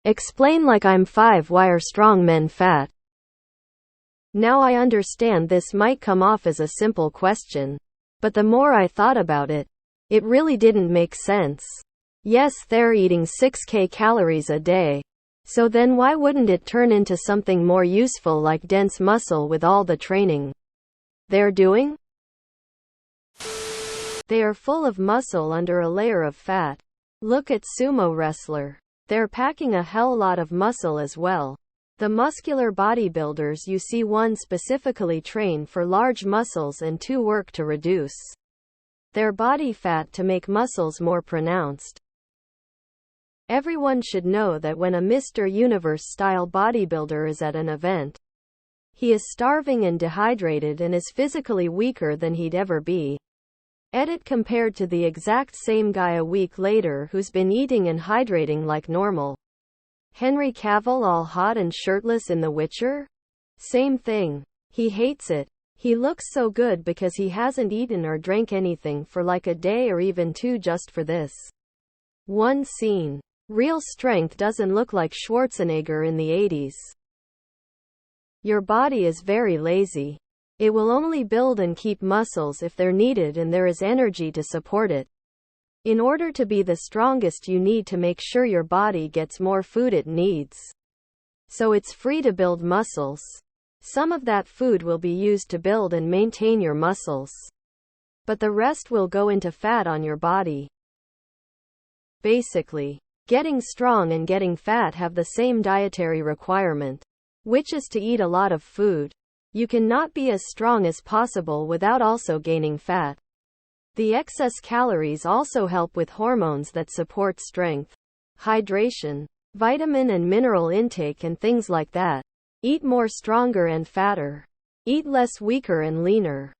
Explain like I'm 5. Why are strong men fat? Now I understand this might come off as a simple question. But the more I thought about it, it really didn't make sense. Yes, they're eating 6,000 calories a day. So then why wouldn't it turn into something more useful like dense muscle with all the training they're doing? They are full of muscle under a layer of fat. Look at sumo wrestler. They're packing a hell lot of muscle as well. The muscular bodybuilders you see, one specifically train for large muscles and two work to reduce their body fat to make muscles more pronounced. Everyone should know that when a Mr. Universe-style bodybuilder is at an event, he is starving and dehydrated and is physically weaker than he'd ever be. Edit compared to the exact same guy a week later who's been eating and hydrating like normal. Henry Cavill all hot and shirtless in The Witcher? Same thing. He hates it. He looks so good because he hasn't eaten or drank anything for like a day or even two just for this one scene. Real strength doesn't look like Schwarzenegger in the 80s. Your body is very lazy. It will only build and keep muscles if they're needed and there is energy to support it. In order to be the strongest, you need to make sure your body gets more food it needs. So it's free to build muscles. Some of that food will be used to build and maintain your muscles. But the rest will go into fat on your body. Basically, getting strong and getting fat have the same dietary requirement, which is to eat a lot of food. You cannot be as strong as possible without also gaining fat. The excess calories also help with hormones that support strength, hydration, vitamin and mineral intake and things like that. Eat more stronger and fatter. Eat less weaker and leaner.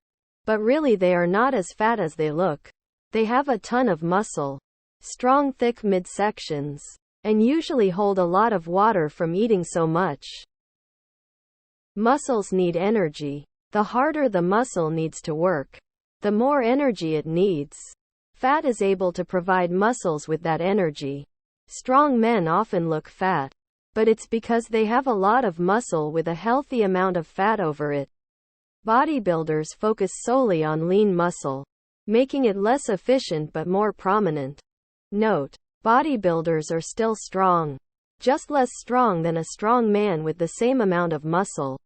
But really they are not as fat as they look. They have a ton of muscle, strong thick midsections, and usually hold a lot of water from eating so much. Muscles need energy. The harder the muscle needs to work, the more energy it needs. Fat is able to provide muscles with that energy. Strong men often look fat, but it's because they have a lot of muscle with a healthy amount of fat over it. Bodybuilders focus solely on lean muscle, making it less efficient but more prominent. Note: bodybuilders are still strong, just less strong than a strong man with the same amount of muscle.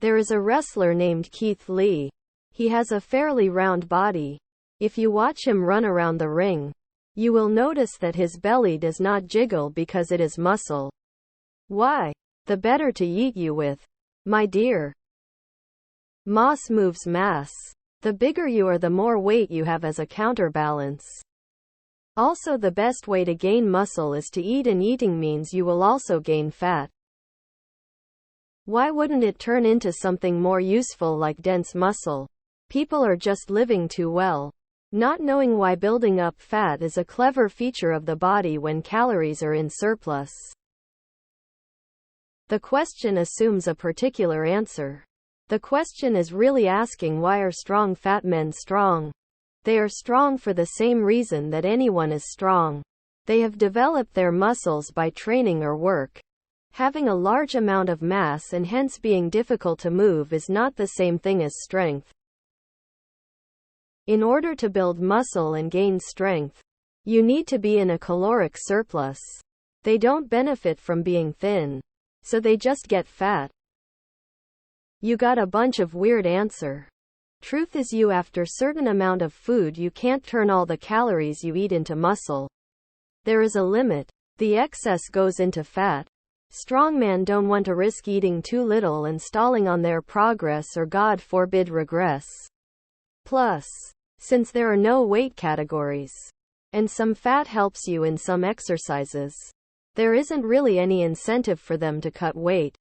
There is a wrestler named Keith Lee. He has a fairly round body. If you watch him run around the ring, you will notice that his belly does not jiggle because it is muscle. Why? The better to eat you with, my dear. Mass moves mass. The bigger you are, the more weight you have as a counterbalance. Also, the best way to gain muscle is to eat, and eating means you will also gain fat. Why wouldn't it turn into something more useful like dense muscle? People are just living too well, not knowing why building up fat is a clever feature of the body when calories are in surplus. The question assumes a particular answer. The question is really asking, why are strong fat men strong? They are strong for the same reason that anyone is strong. They have developed their muscles by training or work. Having a large amount of mass and hence being difficult to move is not the same thing as strength. In order to build muscle and gain strength, you need to be in a caloric surplus. They don't benefit from being thin, so they just get fat. You got a bunch of weird answer. Truth is, you after certain amount of food you can't turn all the calories you eat into muscle. There is a limit. The excess goes into fat. Strongmen don't want to risk eating too little and stalling on their progress or, God forbid, regress. Plus, since there are no weight categories, and some fat helps you in some exercises, there isn't really any incentive for them to cut weight.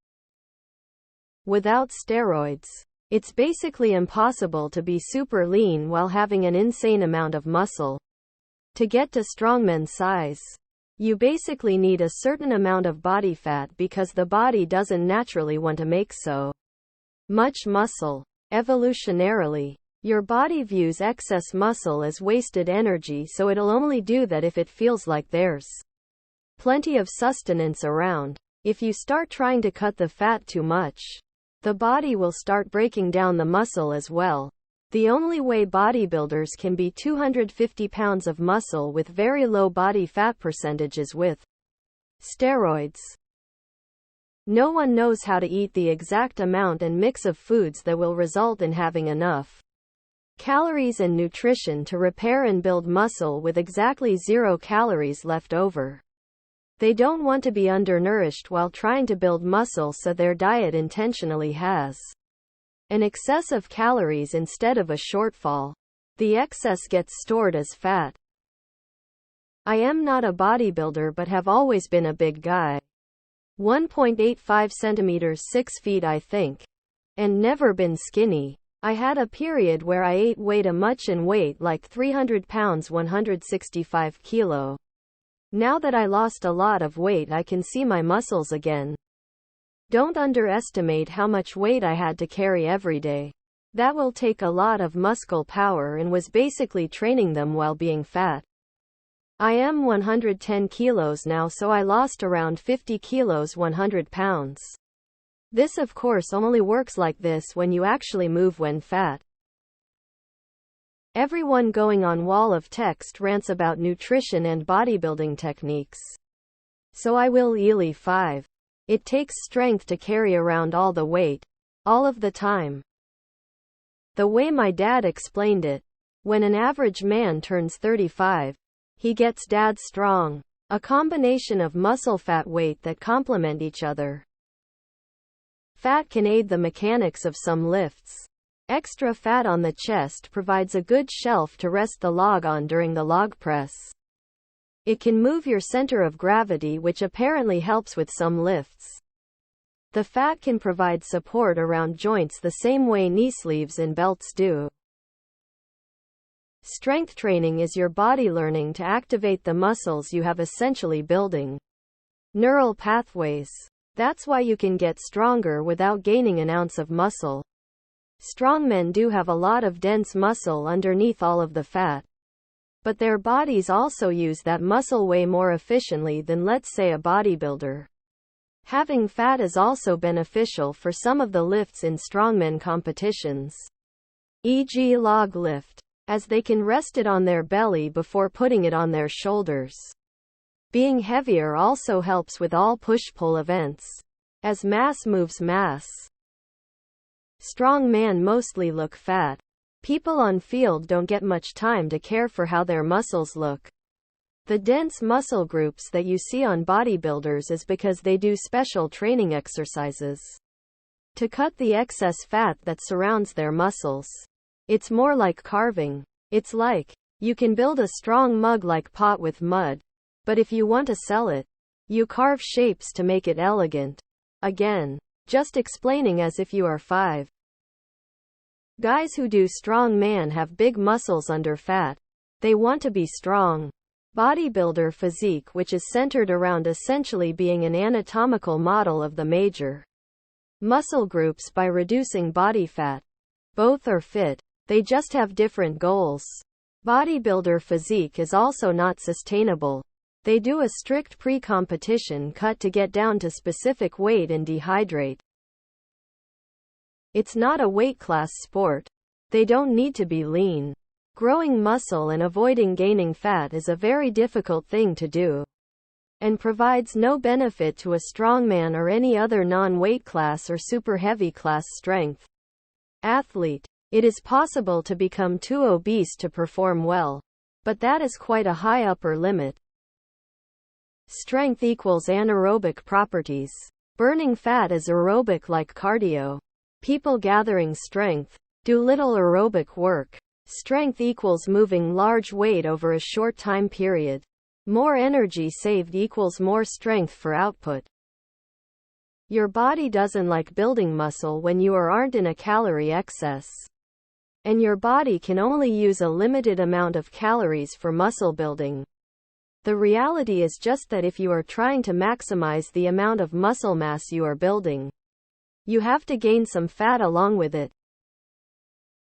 Without steroids, it's basically impossible to be super lean while having an insane amount of muscle. To get to strongman size, you basically need a certain amount of body fat because the body doesn't naturally want to make so much muscle. Evolutionarily, your body views excess muscle as wasted energy, so it'll only do that if it feels like there's Plenty of sustenance around. If you start trying to cut the fat too much, the body will start breaking down the muscle as well. The only way bodybuilders can be 250 pounds of muscle with very low body fat percentage is with steroids. No one knows how to eat the exact amount and mix of foods that will result in having enough calories and nutrition to repair and build muscle with exactly 0 calories left over. They don't want to be undernourished while trying to build muscle, so their diet intentionally has an excess of calories instead of a shortfall. The excess gets stored as fat. I am not a bodybuilder but have always been a big guy. 1.85 centimeters 6 feet I think. And never been skinny. I had a period where I ate way too much and weighed like 300 pounds 165 kilo. Now that I lost a lot of weight I can see my muscles again. Don't underestimate how much weight I had to carry every day. That will take a lot of muscle power and was basically training them while being fat. I am 110 kilos now, so I lost around 50 kilos 100 pounds. This of course only works like this when you actually move when fat. Everyone going on wall of text rants about nutrition and bodybuilding techniques. So I will ELI5. It takes strength to carry around all the weight, all of the time. The way my dad explained it, when an average man turns 35, he gets dad strong. A combination of muscle fat weight that complement each other. Fat can aid the mechanics of some lifts. Extra fat on the chest provides a good shelf to rest the log on during the log press. It can move your center of gravity, which apparently helps with some lifts. The fat can provide support around joints the same way knee sleeves and belts do. Strength training is your body learning to activate the muscles you have, essentially building neural pathways. That's why you can get stronger without gaining an ounce of muscle. Strong men do have a lot of dense muscle underneath all of the fat. But their bodies also use that muscle way more efficiently than, let's say, a bodybuilder. Having fat is also beneficial for some of the lifts in strongmen competitions, e.g. log lift, as they can rest it on their belly before putting it on their shoulders. Being heavier also helps with all push-pull events, as mass moves mass. Strong men mostly look fat. People on field don't get much time to care for how their muscles look. The dense muscle groups that you see on bodybuilders is because they do special training exercises to cut the excess fat that surrounds their muscles. It's more like carving. It's like, you can build a strong mug-like pot with mud, but if you want to sell it, you carve shapes to make it elegant. Again, just explaining as if you are 5. Guys who do strong man have big muscles under fat. They want to be strong. Bodybuilder physique, which is centered around essentially being an anatomical model of the major muscle groups by reducing body fat. Both are fit. They just have different goals. Bodybuilder physique is also not sustainable. They do a strict pre-competition cut to get down to specific weight and dehydrate. It's not a weight class sport. They don't need to be lean. Growing muscle and avoiding gaining fat is a very difficult thing to do, and provides no benefit to a strongman or any other non-weight class or super heavy class strength athlete. It is possible to become too obese to perform well, but that is quite a high upper limit. Strength equals anaerobic properties. Burning fat is aerobic like cardio. People gathering strength do little aerobic work. Strength equals moving large weight over a short time period. More energy saved equals more strength for output. Your body doesn't like building muscle when you aren't in a calorie excess. And your body can only use a limited amount of calories for muscle building. The reality is just that if you are trying to maximize the amount of muscle mass you are building, you have to gain some fat along with it.